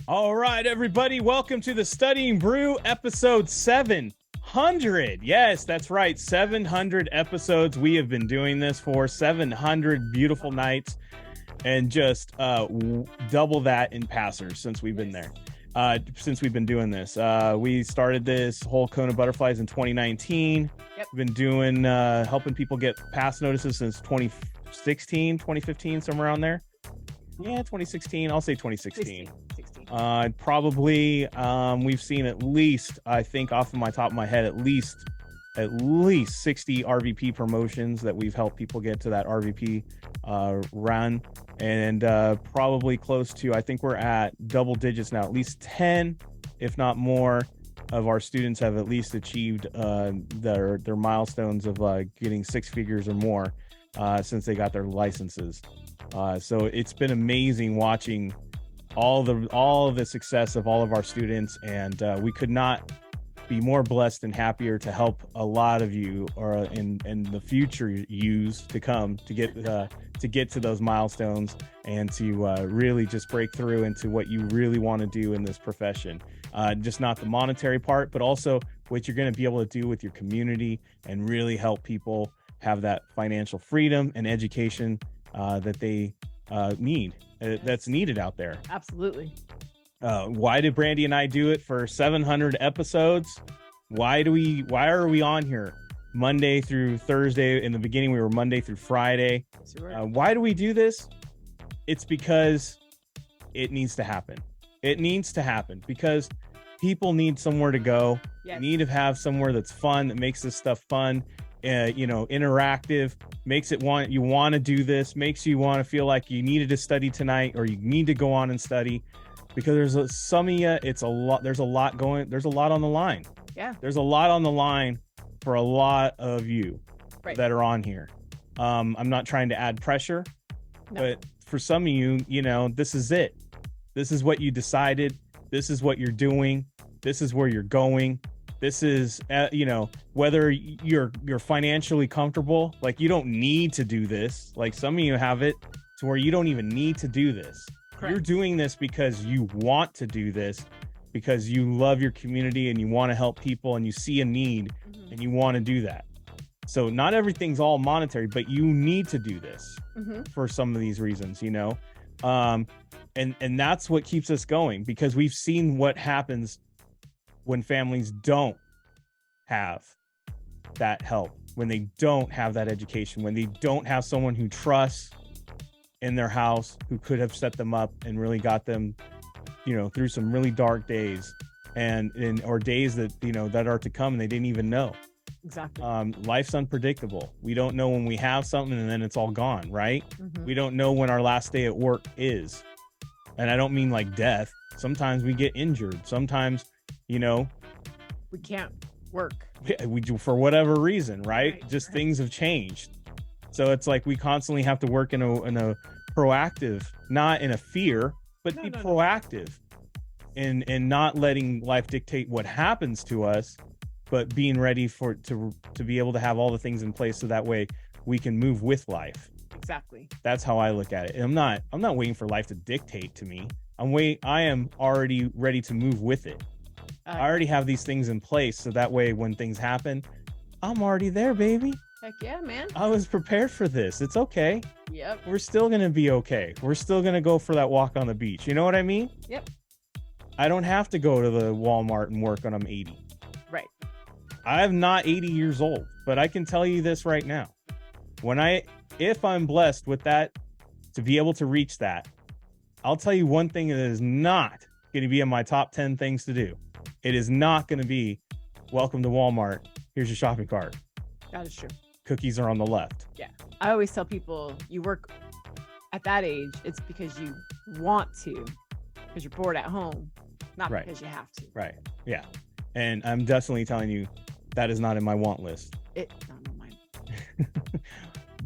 All right, everybody, welcome to the Studying Brew episode 700. Yes, that's right, 700 episodes. We have been doing this for 700 beautiful nights and just double that in passers since we've been there. Since we've been doing this. We started this whole KonaButterflyz in 2019. Yep. We've been doing, helping people get pass notices since 2016, 2015, somewhere around there. Yeah, 2016. I'll say 2016. 16. Probably we've seen at least, I think off of my top of my head, at least 60 RVP promotions that we've helped people get to that RVP run, and probably close to, I think we're at double digits now. At least 10, if not more, of our students have at least achieved their milestones of getting six figures or more since they got their licenses. So it's been amazing watching all of the success of all of our students, and we could not be more blessed and happier to help a lot of you, or in the future yous to come, to get to those milestones and to really just break through into what you really want to do in this profession. Just not the monetary part, but also what you're going to be able to do with your community and really help people have that financial freedom and education that they need, that's needed out there. Absolutely. Why did Brandy and I do it for 700 episodes? Why are we on here Monday through Thursday? In the beginning, we were Monday through Friday. Why do we do this? It's because it needs to happen. It needs to happen because people need somewhere to go. Yes. They need to have somewhere that's fun, that makes this stuff fun, interactive, makes it you want to do this, makes you want to feel like you needed to study tonight, or you need to go on and study, because some of you, there's a lot on the line. Yeah. There's a lot on the line for a lot of you that are on here. I'm not trying to add pressure, but for some of you, this is it. This is what you decided. This is what you're doing. This is where you're going. This is, whether you're financially comfortable, like you don't need to do this. Like some of you have it to where you don't even need to do this. Correct. You're doing this because you want to do this, because you love your community and you want to help people and you see a need, and you want to do that. So not everything's all monetary, but you need to do this for some of these reasons, and that's what keeps us going, because we've seen what happens when families don't have that help, when they don't have that education, when they don't have someone who trusts in their house, who could have set them up and really got them, through some really dark days or days that, that are to come and they didn't even know. Exactly. Life's unpredictable. We don't know when we have something and then it's all gone, right? We don't know when our last day at work is. And I don't mean like death. Sometimes we get injured. Sometimes, we can't work. We do for whatever reason, right? Just things have changed. So it's like we constantly have to work in a proactive, not in a fear, but be proactive and not letting life dictate what happens to us, but being ready to be able to have all the things in place so that way we can move with life. Exactly. That's how I look at it. And I'm not waiting for life to dictate to me. I am already ready to move with it. I already have these things in place, so that way when things happen, I'm already there, baby. Heck yeah, man. I was prepared for this. It's okay. Yep. We're still going to be okay. We're still going to go for that walk on the beach. You know what I mean? Yep. I don't have to go to the Walmart and work when I'm 80. Right. I'm not 80 years old, but I can tell you this right now. If I'm blessed with that, to be able to reach that, I'll tell you one thing that is not going to be in my top 10 things to do. It is not going to be, welcome to Walmart. Here's your shopping cart. That is true. Cookies are on the left. Yeah. I always tell people, you work at that age, it's because you want to, because you're bored at home, not because you have to. Right. Yeah. And I'm definitely telling you, that is not in my want list. Not in mine.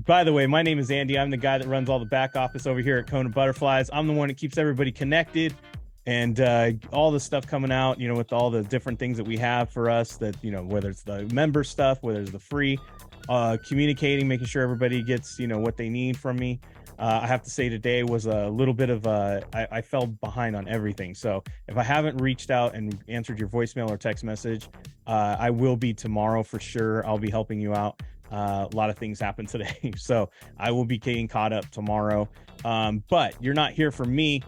By the way, my name is Andy. I'm the guy that runs all the back office over here at KonaButterflyz. I'm the one that keeps everybody connected, and all the stuff coming out, with all the different things that we have for us, that, whether it's the member stuff, whether it's the free, communicating, making sure everybody gets, what they need from me. I have to say today was a little bit of I fell behind on everything. So if I haven't reached out and answered your voicemail or text message, I will be tomorrow for sure. I'll be helping you out. A lot of things happened today, so I will be getting caught up tomorrow. But you're not here for me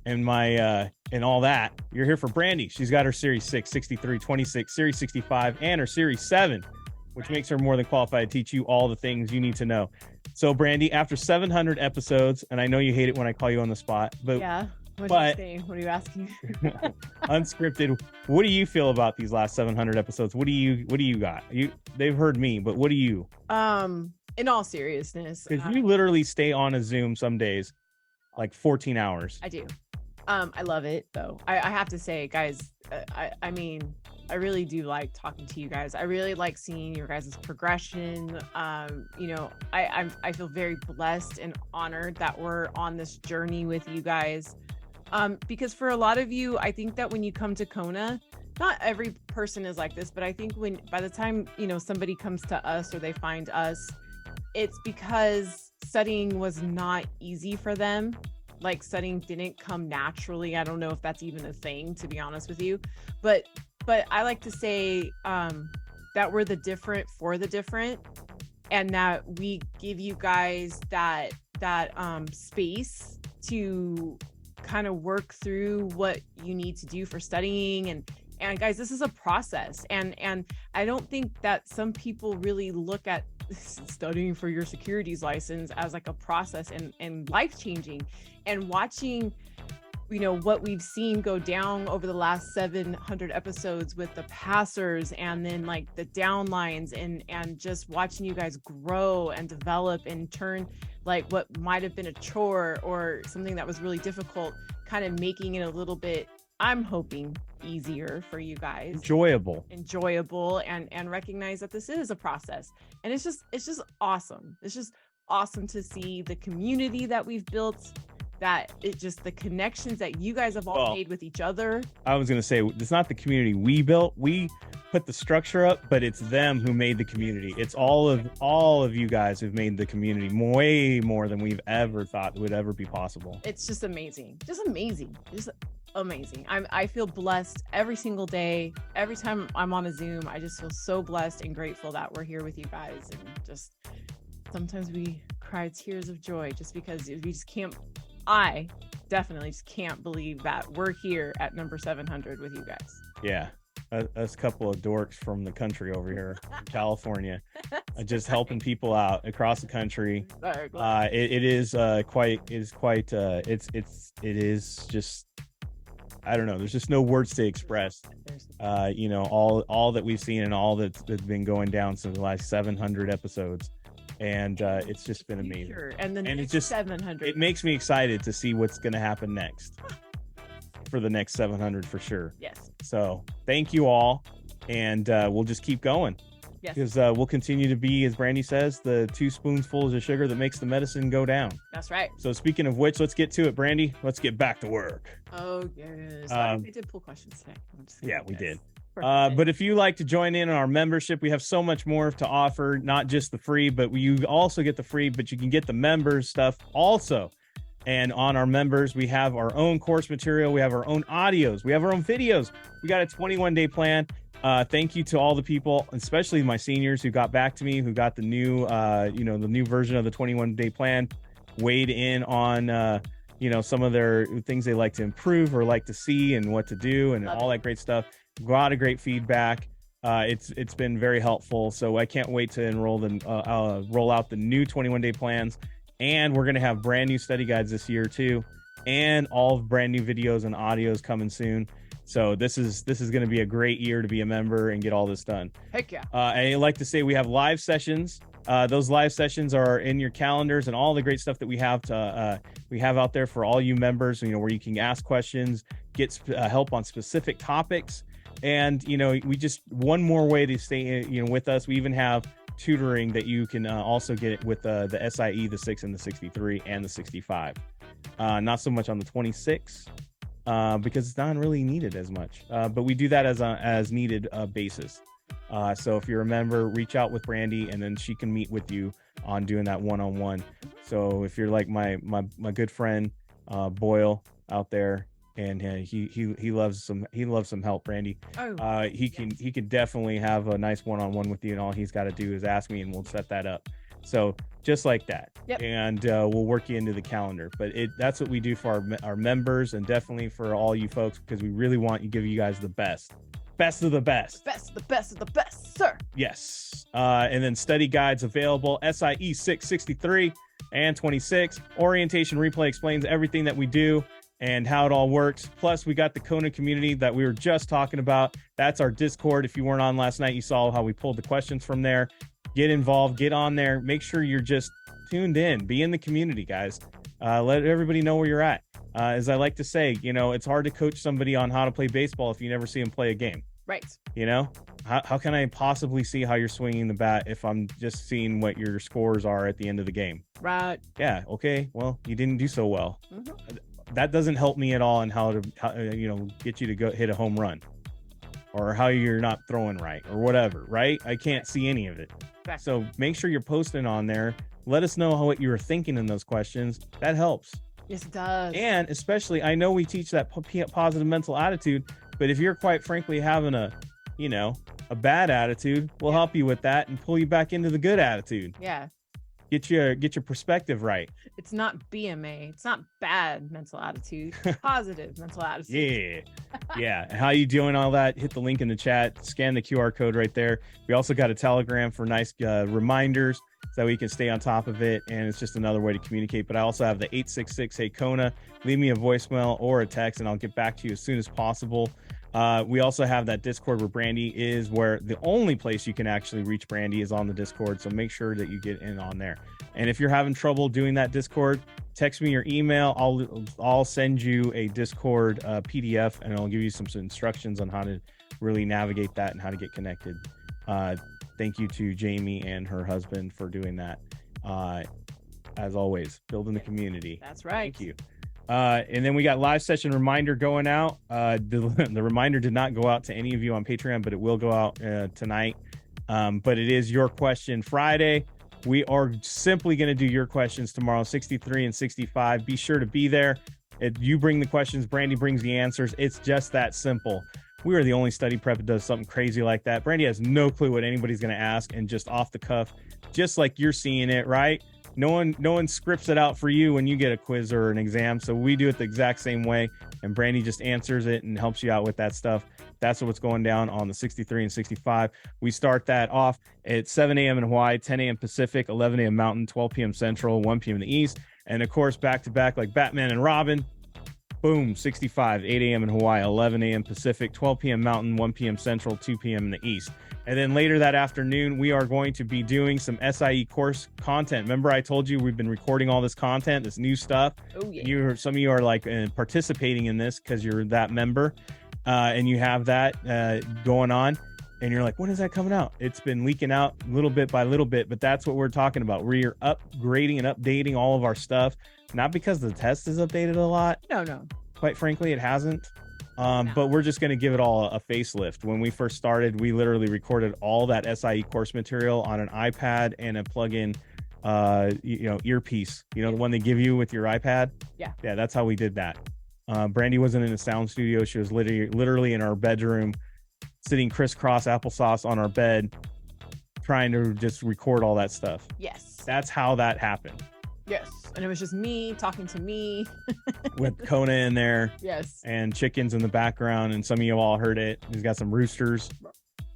and my and all that. You're here for Brandy. She's got her Series 6, 63, 26, Series 65, and her Series 7, which makes her more than qualified to teach you all the things you need to know. So, Brandy, after 700 episodes, and I know you hate it when I call you on the spot, but yeah. What are you saying? What are you asking? Unscripted. What do you feel about these last 700 episodes? What do you got? They've heard me, but what do you? In all seriousness, because you literally stay on a Zoom some days, like 14 hours. I do. I love it though. I have to say, guys, I mean, I really do like talking to you guys. I really like seeing your guys' progression. You know, I feel very blessed and honored that we're on this journey with you guys. Because for a lot of you, I think that when you come to Kona, not every person is like this, but I think by the time, you know, somebody comes to us or they find us, it's because studying was not easy for them. Like studying didn't come naturally. I don't know if that's even a thing, to be honest with you, but I like to say that we're the different for the different, and that we give you guys that space to kind of work through what you need to do for studying. And guys, this is a process, and I don't think that some people really look at studying for your securities license as like a process and life-changing. And watching, you know, what we've seen go down over the last 700 episodes with the passers and then like the downlines, and just watching you guys grow and develop and turn like what might have been a chore or something that was really difficult, kind of making it a little bit, I'm hoping, easier for you guys, enjoyable, and recognize that this is a process. And it's just awesome. It's just awesome to see the community that we've built, that it just the connections that you guys have all made with each other. I was going to say, it's not the community we built. We put the structure up, but it's them who made the community. It's all of you guys who've made the community way more than we've ever thought would ever be possible. It's just amazing. Just amazing. I feel blessed every single day. Every time I'm on a Zoom, I just feel so blessed and grateful that we're here with you guys. And just sometimes we cry tears of joy just because we just can't. I definitely just can't believe that we're here at number 700 with you guys. Yeah. Us couple of dorks from the country over here in California, just helping people out across the country. It is just, I don't know. There's just no words to express, you know, all that we've seen and all that's been going down since the last 700 episodes. And it's just been amazing. And it's just 700. It makes me excited to see what's going to happen next for the next 700 for sure. Yes. So thank you all. And we'll just keep going. Yes. Because we'll continue to be, as Brandy says, the 2 spoonfuls of sugar that makes the medicine go down. That's right. So speaking of which, let's get to it, Brandy. Let's get back to work. Oh, yes. We did pull questions today. Yeah, we did. But if you like to join in on our membership, we have so much more to offer, not just the free, but you also get the free, but you can get the members stuff also. And on our members, we have our own course material. We have our own audios. We have our own videos. We got a 21-day plan. Thank you to all the people, especially my seniors who got back to me, who got the new, the new version of the 21-day plan, weighed in on, some of their things they like to improve or like to see and what to do and all that great stuff. A lot of great feedback. It's been very helpful. So I can't wait to roll out the new 21-day plans. And we're going to have brand new study guides this year too, and all brand new videos and audios coming soon. So this is going to be a great year to be a member and get all this done. Heck yeah. I like to say we have live sessions. Those live sessions are in your calendars, and all the great stuff that we have out there for all you members, where you can ask questions, get help on specific topics. And, we just one more way to stay, with us. We even have tutoring that you can also get with the SIE, the 6 and the 63 and the 65. Not so much on the 26 because it's not really needed as much. But we do that as needed basis. So if you're a member, reach out with Brandy, and then she can meet with you on doing that one-on-one. So if you're like my good friend Boyle out there, and he loves some help, Brandy. Oh, He can definitely have a nice one-on-one with you, and all he's got to do is ask me, and we'll set that up. So just like that. Yep. And we'll work you into the calendar. But that's what we do for our members, and definitely for all you folks, because we really want to give you guys the best of the best. Best of the best of the best, sir. Yes. And then study guides available, SIE 663 and 26. Orientation replay explains everything that we do and how it all works. Plus, we got the Kona community that we were just talking about. That's our Discord. If you weren't on last night, you saw how we pulled the questions from there. Get involved, get on there. Make sure you're just tuned in. Be in the community, guys. Let everybody know where you're at. As I like to say, it's hard to coach somebody on how to play baseball if you never see them play a game. Right. How can I possibly see how you're swinging the bat if I'm just seeing what your scores are at the end of the game? Right. Yeah. Okay. Well, you didn't do so well. Mm-hmm. That doesn't help me at all in how get you to go hit a home run, or how you're not throwing right, or whatever. Right. I can't see any of it. Exactly. So make sure you're posting on there. Let us know what you were thinking in those questions. That helps. Yes, it does. And especially, I know we teach that positive mental attitude, but if you're quite frankly having a bad attitude, we'll help you with that and pull you back into the good attitude. Yeah. Get your perspective right. It's not BMA. It's not bad mental attitude. Positive mental attitude. Yeah. How you doing all that? Hit the link in the chat. Scan the QR code right there. We also got a Telegram for nice reminders so we can stay on top of it. And it's just another way to communicate. But I also have the 866 Hey Kona. Leave me a voicemail or a text, and I'll get back to you as soon as possible. We also have that Discord where Brandy is, where the only place you can actually reach Brandy is on the Discord. So make sure that you get in on there. And if you're having trouble doing that Discord, text me your email. I'll send you a Discord PDF, and I'll give you some instructions on how to really navigate that and how to get connected. Thank you to Jamie and her husband for doing that. As always, building the community. That's right. Thank you. And then we got live session reminder going out. The reminder did not go out to any of you on Patreon, but it will go out tonight. But it is Your Question Friday. We are simply going to do your questions tomorrow, 63 and 65. Be sure to be there. You bring the questions, Brandy brings the answers. It's just that simple. We are the only study prep that does something crazy like that. Brandy has no clue what anybody's going to ask, and just off the cuff, just like you're seeing it, right? No one scripts it out for you when you get a quiz or an exam. So we do it the exact same way, and Brandy just answers it and helps you out with that stuff. That's what's going down on the 63 and 65. We start that off at 7 a.m. in Hawaii, 10 a.m. Pacific, 11 a.m. Mountain, 12 p.m. Central, 1 p.m. in the East. And of course, back to back like Batman and Robin. Boom, 65, 8 a.m. in Hawaii, 11 a.m. Pacific, 12 p.m. Mountain, 1 p.m. Central, 2 p.m. in the East. And then later that afternoon, we are going to be doing some SIE course content. Remember, I told you we've been recording all this content, this new stuff. Oh, yeah. Some of you are like participating in this because you're that member, and you have that going on. And you're like, when is that coming out? It's been leaking out little bit by little bit, but that's what we're talking about. We're upgrading and updating all of our stuff, not because the test is updated a lot. No. Quite frankly, it hasn't. No. But we're just going to give it all a facelift. When we first started, we literally recorded all that SIE course material on an iPad and a plug-in, earpiece. The one they give you with your iPad. Yeah, that's how we did that. Brandy wasn't in a sound studio. She was literally in our bedroom, sitting crisscross applesauce on our bed, trying to just record all that stuff. Yes. That's how that happened. Yes. And it was just me talking to me. With Kona in there. Yes. And chickens in the background. And some of you all heard it. He's got some roosters.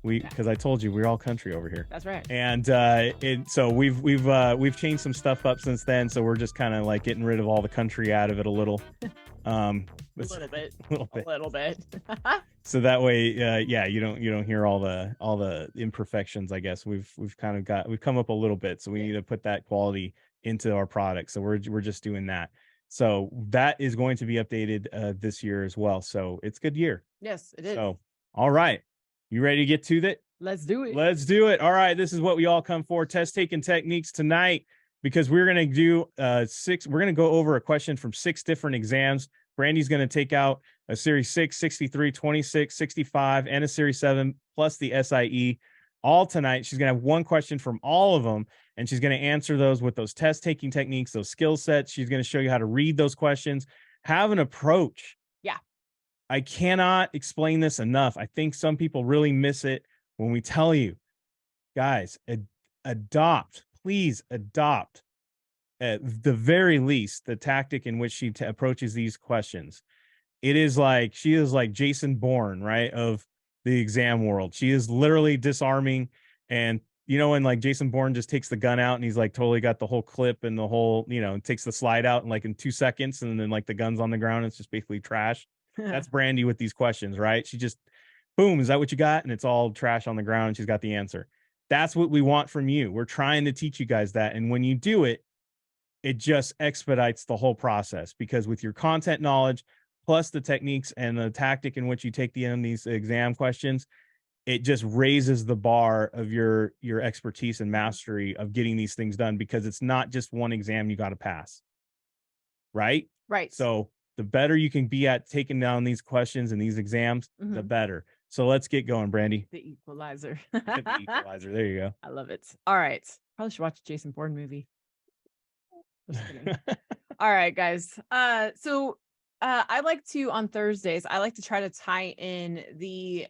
Because I told you, we're all country over here. That's right. And so we've changed some stuff up since then. So we're just kind of like getting rid of all the country out of it a little. A little bit. So that way, you don't hear all the imperfections. I guess we've come up a little bit. So we need to put that quality into our product. So we're just doing that. So that is going to be updated this year as well. So it's a good year. Yes, it is. So all right, you ready to get to that? Let's do it. All right, this is what we all come for. Test taking techniques tonight, because we're going to do we're going to go over a question from 6 different exams. Brandy's going to take out a Series 6, 63, 26, 65, and a Series 7, plus the SIE, all tonight. She's going to have one question from all of them, and she's going to answer those with those test taking techniques, those skill sets. She's going to show you how to read those questions, have an approach. Yeah. I cannot explain this enough. I think some people really miss it when we tell you, guys, please adopt at the very least the tactic in which she approaches these questions. It is like she is like Jason Bourne, right, of the exam world. She is literally disarming, and you know when like Jason Bourne just takes the gun out and he's like totally got the whole clip and the whole, you know, takes the slide out in like in 2 seconds, and then like the gun's on the ground, it's just basically trash. That's Brandy with these questions, right? She just boom, is that what you got? And it's all trash on the ground, and she's got the answer. That's what we want from you. We're trying to teach you guys that, and when you do it, it just expedites the whole process, because with your content knowledge plus the techniques and the tactic in which you take these exam questions, it just raises the bar of your expertise and mastery of getting these things done, because it's not just one exam you got to pass. Right? Right. So the better you can be at taking down these questions and these exams, the better. So let's get going, Brandy. The equalizer. The equalizer. There you go. I love it. All right. Probably should watch a Jason Bourne movie. Just kidding. All right, guys. I like to, on Thursdays, I like to try to tie in the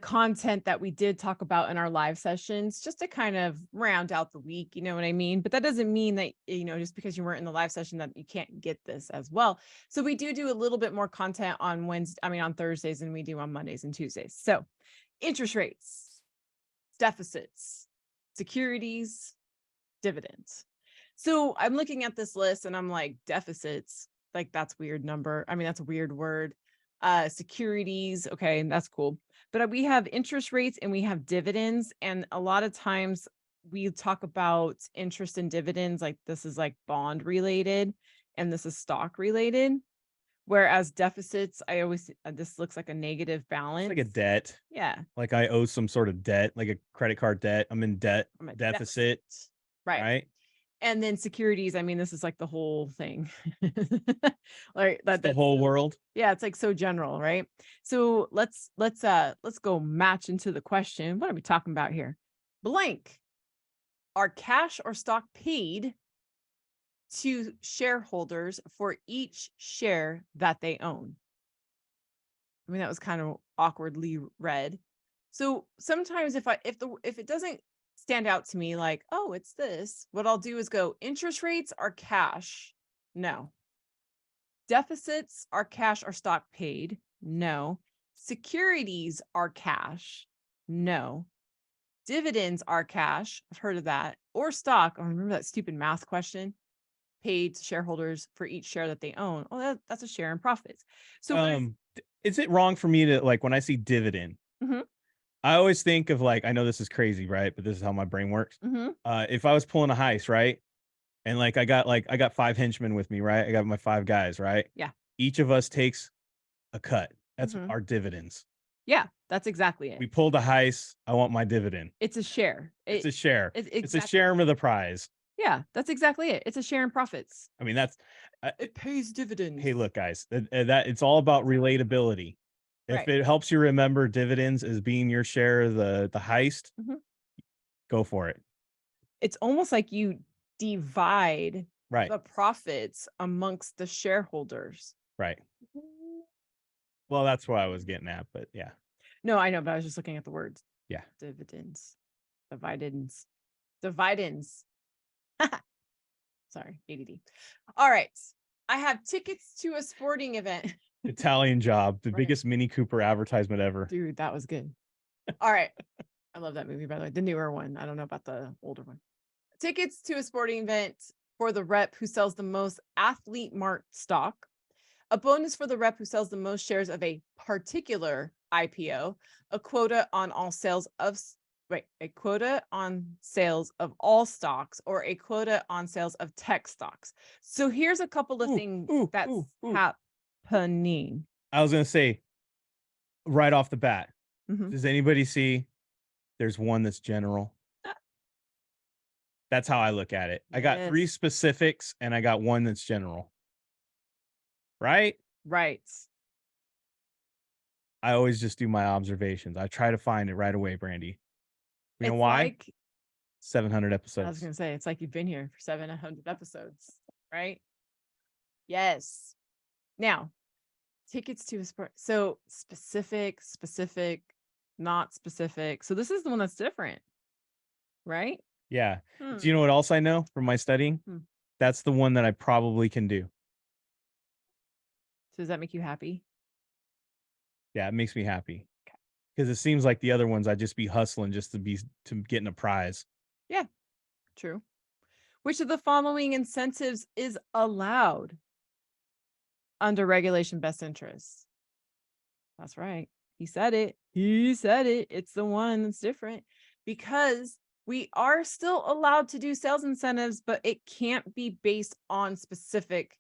content that we did talk about in our live sessions, just to kind of round out the week, you know what I mean? But that doesn't mean that, you know, just because you weren't in the live session that you can't get this as well. So we do a little bit more content on on Thursdays than we do on Mondays and Tuesdays. So interest rates, deficits, securities, dividends. So I'm looking at this list and I'm like, deficits, like that's weird number. I mean, that's a weird word. Securities, okay, that's cool. But we have interest rates and we have dividends. And a lot of times we talk about interest and dividends, like this is like bond related and this is stock related. Whereas deficits, I always, this looks like a negative balance. It's like a debt. Yeah. Like I owe some sort of debt, like a credit card debt. I'm in debt, I'm a deficit. Right. And then securities, I mean, this is like the whole thing. Like that's the whole world. Yeah, it's like so general, right? So let's go match into the question. What are we talking about here? Blank. Are cash or stock paid to shareholders for each share that they own? I mean, that was kind of awkwardly read. So sometimes if it doesn't stand out to me like, oh, it's this, what I'll do is go, interest rates are cash. No. Deficits are cash or stock paid. No. Securities are cash. No. Dividends are cash. I've heard of that. Or stock. Oh, remember that stupid math question? Paid to shareholders for each share that they own. Oh, that's a share in profits. So is it wrong for me to, like, when I see dividend, I always think of, like, I know this is crazy, right? But this is how my brain works. If I was pulling a heist, right? And I got 5 henchmen with me, right? I got my 5 guys, right? Yeah. Each of us takes a cut. That's our dividends. Yeah, that's exactly it. We pulled a heist. I want my dividend. It's a share. It's a share. It's a share of the prize. Yeah, that's exactly it. It's a share in profits. I mean, that's it pays dividends. Hey, look, guys, that it's all about relatability. If it helps you remember dividends as being your share of the heist, go for it. It's almost like you divide the profits amongst the shareholders. Right. Well, that's what I was getting at, but yeah. No, I know, but I was just looking at the words. Yeah. Dividends. Dividends. Sorry, ADD. All right. I have tickets to a sporting event. Italian Job, the biggest Mini Cooper advertisement ever. Dude, that was good. All right. I love that movie, by the way. The newer one. I don't know about the older one. Tickets to a sporting event for the rep who sells the most Athlete Mart stock. A bonus for the rep who sells the most shares of a particular IPO. A quota on sales of all stocks, or a quota on sales of tech stocks. So here's a couple of things that's happening. I was going to say right off the bat, does anybody see there's one that's general? That's how I look at it. I got 3 specifics and I got one that's general. Right? Right. I always just do my observations. I try to find it right away, Brandy. You know It's why? like 700 I was episodes. gonna say it's like you've been here for 700 episodes, right? Yes. Now, tickets to a sport. So specific, not specific. So this is the one that's different, right? Yeah. Do Hmm. you know what else I know from my studying? Hmm. That's the one that I probably can do. So does that make you happy? Yeah, it makes me happy Okay. because it seems like the other ones I'd just be hustling just to getting a prize. Yeah, true. Which of the following incentives is allowed under regulation best interests? That's right. He said it. He said it. It's the one that's different because we are still allowed to do sales incentives, but it can't be based on specific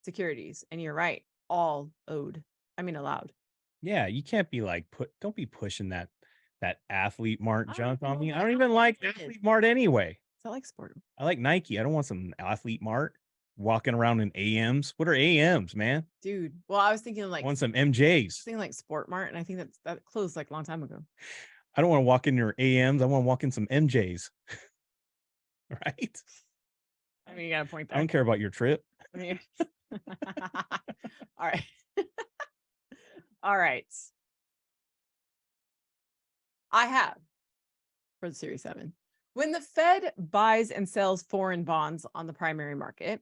securities. And you're right. All owed. I mean, allowed. Yeah, you can't be like don't be pushing that athlete mart I don't junk even on know me. I what don't even like athlete is. athlete mart anyway. So I like sport. I like Nike. I don't want some athlete mart walking around in AMs. What are AMs, man? Dude. Well, I was thinking I like want some MJs. Sport Mart, and I think that closed like a long time ago. I don't want to walk in your AMs. I want to walk in some MJs. Right? I mean, you got a point I don't there. care about your trip. I mean, all right. All right. I have for the Series 7. When the Fed buys and sells foreign bonds on the primary market,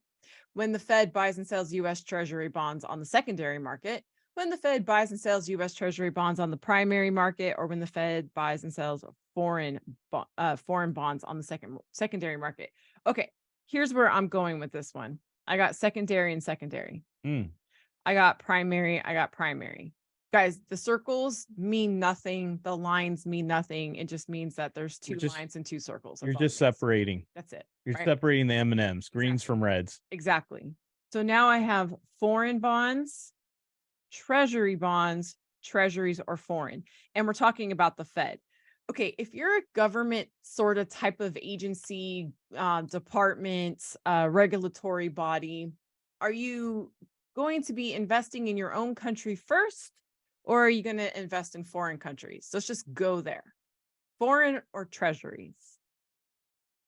when the Fed buys and sells US Treasury bonds on the secondary market, when the Fed buys and sells US Treasury bonds on the primary market, or when the Fed buys and sells foreign bonds on the secondary market. Okay, here's where I'm going with this one. I got secondary and secondary. Mm. I got primary. I got primary. Guys, the circles mean nothing. The lines mean nothing. It just means that there's You're two just lines and two circles. you're That's all it just means. separating. That's it. You're Right? separating the M&Ms, greens Exactly. from reds. Exactly. So now I have foreign bonds, treasury bonds, treasuries or foreign. And we're talking about the Fed. Okay, if you're a government sort of type of agency, department, regulatory body, are you going to be investing in your own country first, or are you going to invest in foreign countries? Let's just go there. Foreign or treasuries?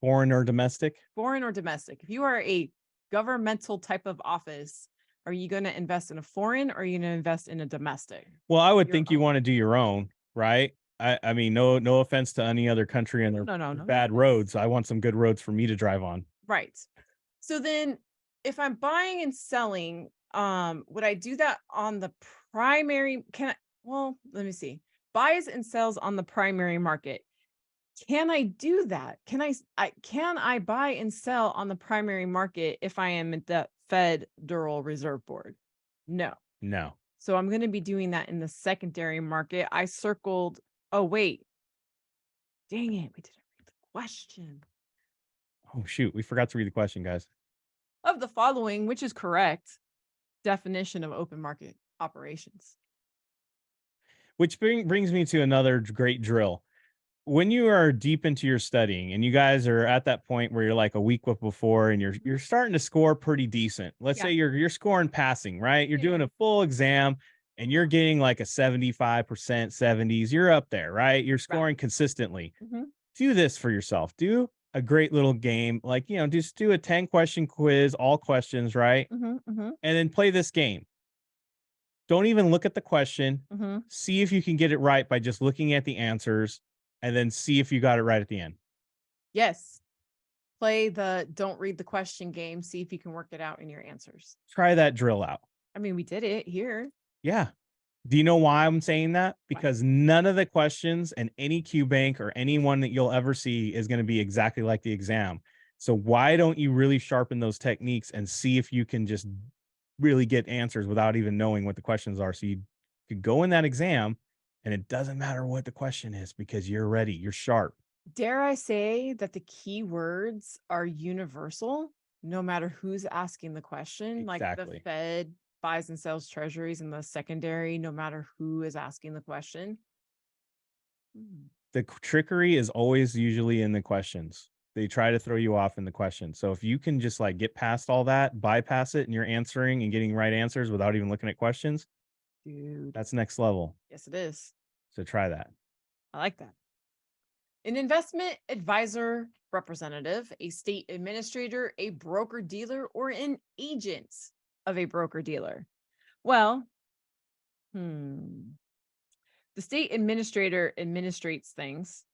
Foreign or domestic? Foreign or domestic? If you are a governmental type of office, are you going to invest in a foreign or are you going to invest in a domestic? Well, I would Your think you own. want to do your own, right? I mean, no offense to any other country and their No. bad roads. I want some good roads for me to drive on. Right. So then if I'm buying and selling, would I do that on the primary? Well, let me see. Buys and sells on the primary market. Can I do that? Can I buy and sell on the primary market if I am at the Federal Reserve Board? No. No. So I'm going to be doing that in the secondary market. I circled, oh wait. Dang it, we didn't read the question. Oh shoot, we forgot to read the question, guys. Of the following, which is correct? Definition of open market operations. Which brings me to another great drill. When you are deep into your studying and you guys are at that point where you're like a week before and you're starting to score pretty decent. Let's Yeah. say you're scoring passing, right? You're Yeah. doing a full exam and you're getting like a 75%, 70s. You're up there, right? You're scoring consistently. Mhm. Do this for yourself. Do a great little game, like, just do a 10-question quiz, all questions, right? Mhm. Mhm. And then play this game. Don't even look at the question. Mhm. See if you can get it right by just looking at the answers and then see if you got it right at the end. Yes. Play the don't read the question game. See if you can work it out in your answers. Try that drill out. I mean, we did it here. Yeah. Do you know why I'm saying that? Why? Because none of the questions in any Q bank or anyone that you'll ever see is going to be exactly like the exam. So why don't you really sharpen those techniques and see if you can just really get answers without even knowing what the questions are? So you could go in that exam and it doesn't matter what the question is because you're ready, you're sharp. Dare I say that the keywords are universal, no matter who's asking the question, like the Exactly. Fed buys and sells treasuries in the secondary, no matter who is asking the question. The trickery is always usually in the questions. They try to throw you off in the questions. So if you can just like get past all that, bypass it, and you're answering and getting right answers without even looking at questions, Dude. That's next level. Yes, it is. So try that. I like that. An investment advisor representative, a state administrator, a broker dealer, or an agent of a broker dealer. Well, the state administrator administrates things.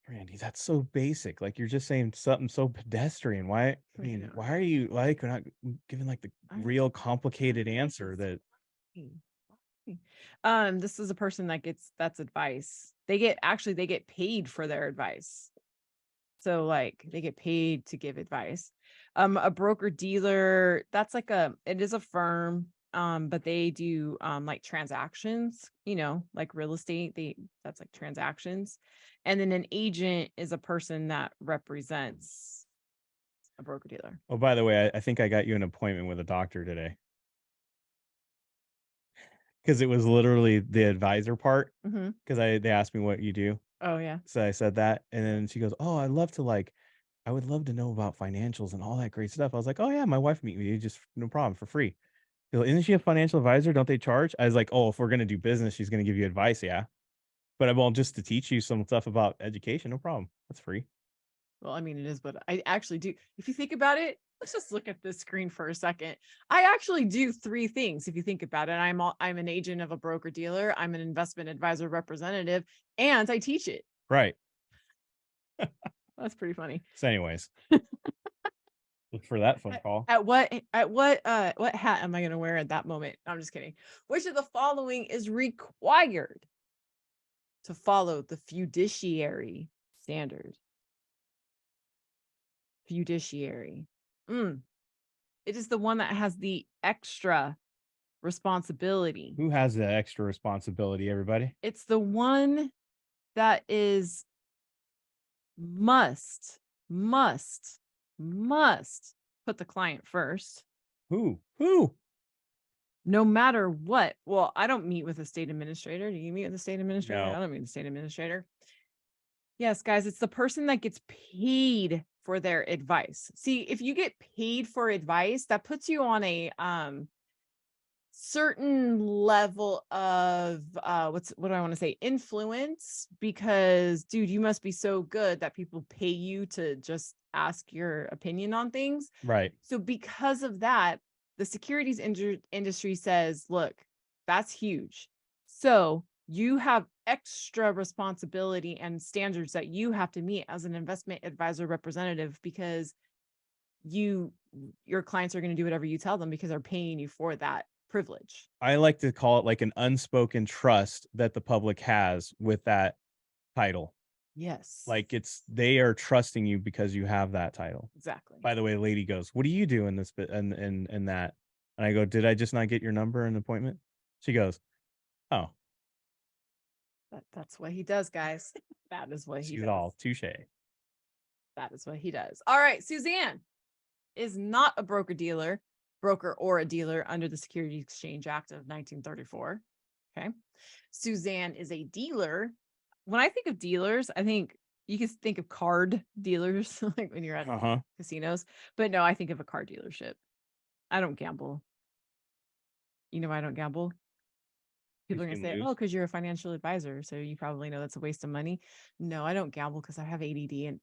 Randy, that's so basic. Like you're just saying something so pedestrian. Why? I mean, why are you like not giving like the real complicated answer that? This is a person that's advice. They get paid for their advice. So like they get paid to give advice. A broker dealer, it is a firm, but they do like transactions, like real estate. That's like transactions. And then an agent is a person that represents a broker dealer. Oh, by the way, I think I got you an appointment with a doctor today. Because it was literally the advisor part. Because they asked me what you do. Oh yeah. So I said that, and then she goes, "Oh, I would love to know about financials and all that great stuff." I was like, "Oh yeah, my wife meet me, just no problem for free." She's like, "Isn't she a financial advisor? Don't they charge?" I was like, "Oh, if we're gonna do business, she's gonna give you advice, yeah. But well, just to teach you some stuff about education, no problem. That's free." Well, I mean, it is what I actually do. If you think about it, let's just look at this screen for a second. I actually do 3 things. If you think about it, I'm an agent of a broker dealer. I'm an investment advisor representative, and I teach it. Right. That's pretty funny. So, anyways, look for that phone call. At what hat am I going to wear at that moment? I'm just kidding. Which of the following is required to follow the fiduciary standard? Fiduciary. It is the one that has the extra responsibility. Who has the extra responsibility, everybody? It's the one that is must put the client first. Who? No matter what. Well, I don't meet with a state administrator. Do you meet with a state administrator? No. I don't meet with a state administrator. Yes, guys, it's the person that gets paid for their advice. See, if you get paid for advice, that puts you on a certain level of what do I want to say? Influence, because dude, you must be so good that people pay you to just ask your opinion on things. Right. So because of that, the securities industry says, look, that's huge. So you have extra responsibility and standards that you have to meet as an investment advisor representative, because your clients are going to do whatever you tell them because they're paying you for that privilege. I like to call it like an unspoken trust that the public has with that title. Yes. Like they are trusting you because you have that title. Exactly. By the way, lady goes, "What do you do in this bit and that?" And I go, "Did I just not get your number and appointment?" She goes, "Oh, that's what he does, guys. That is what he does. All touche. That is what he does. All right, Suzanne is not a broker or a dealer under the Securities Exchange Act of 1934. Okay. Suzanne is a dealer. When I think of dealers, I think you can think of card dealers, like when you're at casinos. But no, I think of a car dealership. I don't gamble. You know why I don't gamble? People are going to say, oh, because you're a financial advisor, so you probably know that's a waste of money. No, I don't gamble because I have ADD and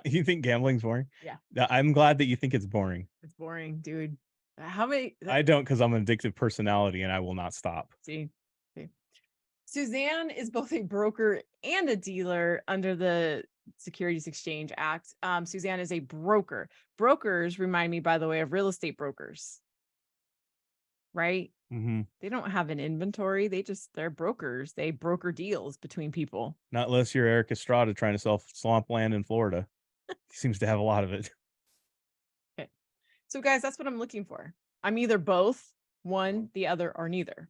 You think gambling's boring? Yeah. I'm glad that you think it's boring. It's boring, dude. How many? I don't, because I'm an addictive personality and I will not stop. See. Okay. Suzanne is both a broker and a dealer under the Securities Exchange Act. Suzanne is a broker. Brokers remind me, by the way, of real estate brokers. Right? Mm-hmm. They don't have an inventory. They're brokers. They broker deals between people. Not unless you're Eric Estrada trying to sell swamp land in Florida. He seems to have a lot of it. Okay. So guys, that's what I'm looking for. I'm either both, one, the other, or neither.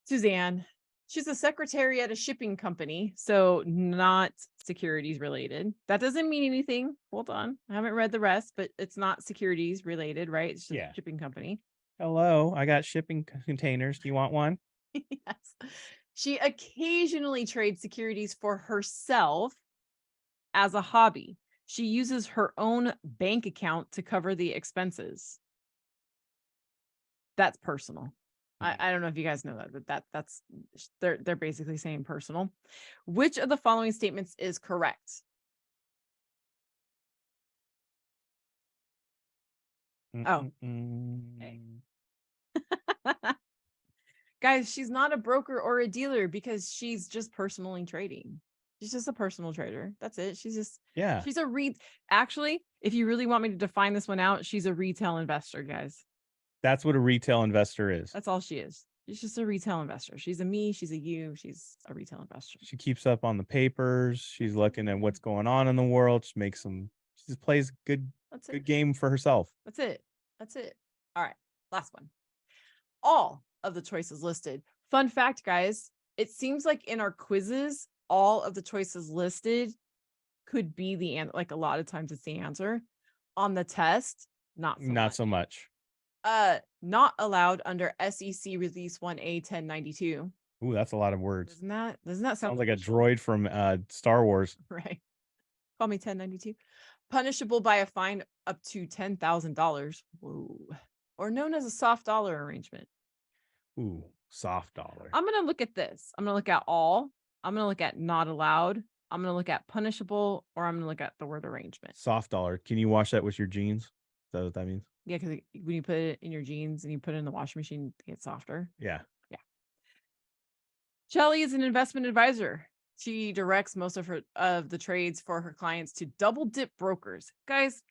Suzanne, she's a secretary at a shipping company, so not securities related. That doesn't mean anything. Hold on. I haven't read the rest, but it's not securities related, right? It's just a shipping company. Hello, I got shipping containers. Do you want one? Yes. She occasionally trades securities for herself as a hobby. She uses her own bank account to cover the expenses. That's personal. I don't know if you guys know that, but that's they're basically saying personal. Which of the following statements is correct? Oh. Okay. Guys, she's not a broker or a dealer because she's just personally trading. She's just a personal trader. That's it. She's a actually, if you really want me to define this one out, she's a retail investor, guys. That's what a retail investor is. That's all she is. She's just a retail investor. She's a me, she's a you, she's a retail investor. She keeps up on the papers. She's looking at what's going on in the world. She just plays good game for herself. That's it. All right. Last one. All of the choices listed. Fun fact, guys, it seems like in our quizzes, all of the choices listed could be the answer. Like a lot of times it's the answer. On the test, not so much. Not allowed under SEC Release 1A 1092. Ooh, that's a lot of words. Doesn't that sound like a droid from Star Wars? Right. Call me 1092. Punishable by a fine up to $10,000. Whoa. Or known as a soft dollar arrangement. Ooh, soft dollar. I'm going to look at this. I'm going to look at all. I'm going to look at not allowed. I'm going to look at punishable, or I'm going to look at the word arrangement. Soft dollar. Can you wash that with your jeans? Is that what that means? Yeah, because when you put it in your jeans and you put it in the washing machine, it gets softer. Yeah. Shelly is an investment advisor. She directs most of the trades for her clients to double dip brokers. Guys,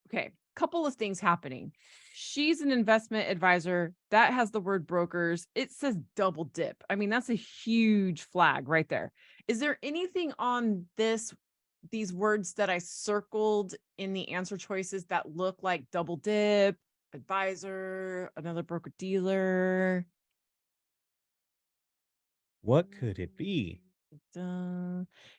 okay, couple of things happening. She's an investment advisor that has the word brokers. It says double dip. I mean, that's a huge flag right there. Is there anything on these words that I circled in the answer choices that look like double dip, advisor, another broker dealer? What could it be?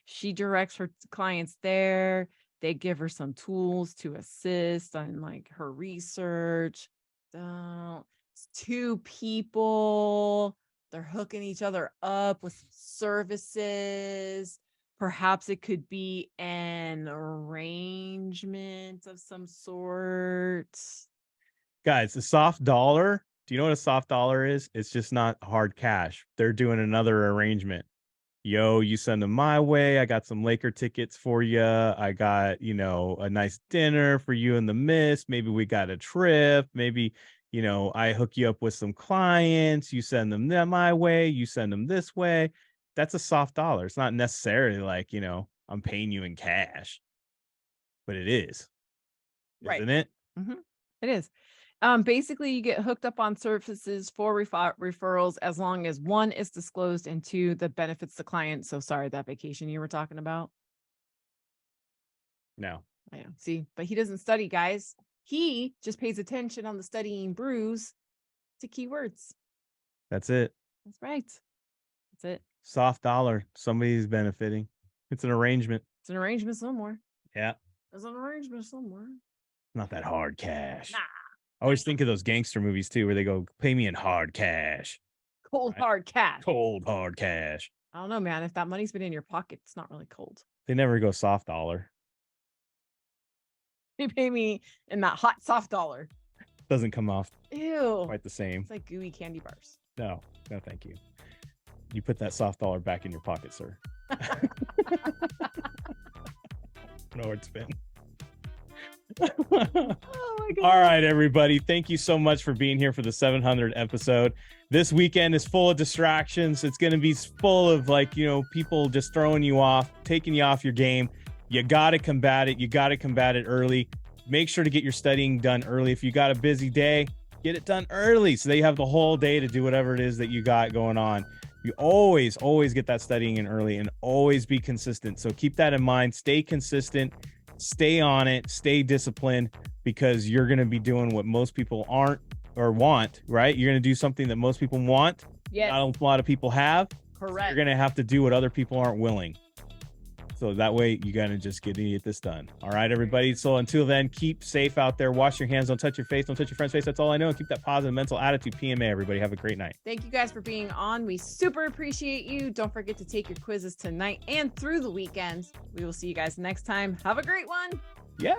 She directs her clients there. They give her some tools to assist on like her research. It's two people. They're hooking each other up with services. Perhaps it could be an arrangement of some sort. Guys, a soft dollar. Do you know what a soft dollar is? It's just not hard cash. They're doing another arrangement. Yo, you send them my way. I got some Laker tickets for you. I got, a nice dinner for you and the miss. Maybe we got a trip. Maybe, I hook you up with some clients. You send them my way. You send them this way. That's a soft dollar. It's not necessarily like, I'm paying you in cash, but it is. Right. Isn't it? Mm-hmm. It is. Basically, you get hooked up on services for referrals as long as one is disclosed and two, that benefits the client. So sorry, that vacation you were talking about. No. I know. See, but he doesn't study, guys. He just pays attention on the Studying Brews to keywords. That's it. That's right. That's it. Soft dollar. Somebody's benefiting. It's an arrangement. It's an arrangement somewhere. Yeah. There's an arrangement somewhere. Not that hard cash. Nah. I always think of those gangster movies too, where they go, pay me in hard cash. Cold, hard cash. Cold, hard cash. I don't know, man. If that money's been in your pocket, it's not really cold. They never go soft dollar. You pay me in that hot, soft dollar. Doesn't come off Ew. quite the same. It's like gooey candy bars. No, thank you. You put that soft dollar back in your pocket, sir. Know where it's been. Oh my God. All right, everybody. Thank you so much for being here for the 700th episode. This weekend is full of distractions. It's going to be full of people just throwing you off, taking you off your game. You got to combat it. You got to combat it early. Make sure to get your studying done early. If you got a busy day, get it done early so that you have the whole day to do whatever it is that you got going on. You always get that studying in early and always be consistent. So keep that in mind. Stay consistent. Stay on it, stay disciplined, because you're going to be doing what most people aren't or want, right? You're going to do something that most people want. Yes. Not a lot of people have. Correct. You're going to have to do what other people aren't willing. So that way you gotta just get this done. All right, everybody. So until then, keep safe out there. Wash your hands. Don't touch your face. Don't touch your friend's face. That's all I know. And keep that positive mental attitude. PMA, everybody. Have a great night. Thank you guys for being on. We super appreciate you. Don't forget to take your quizzes tonight and through the weekend. We will see you guys next time. Have a great one. Yeah.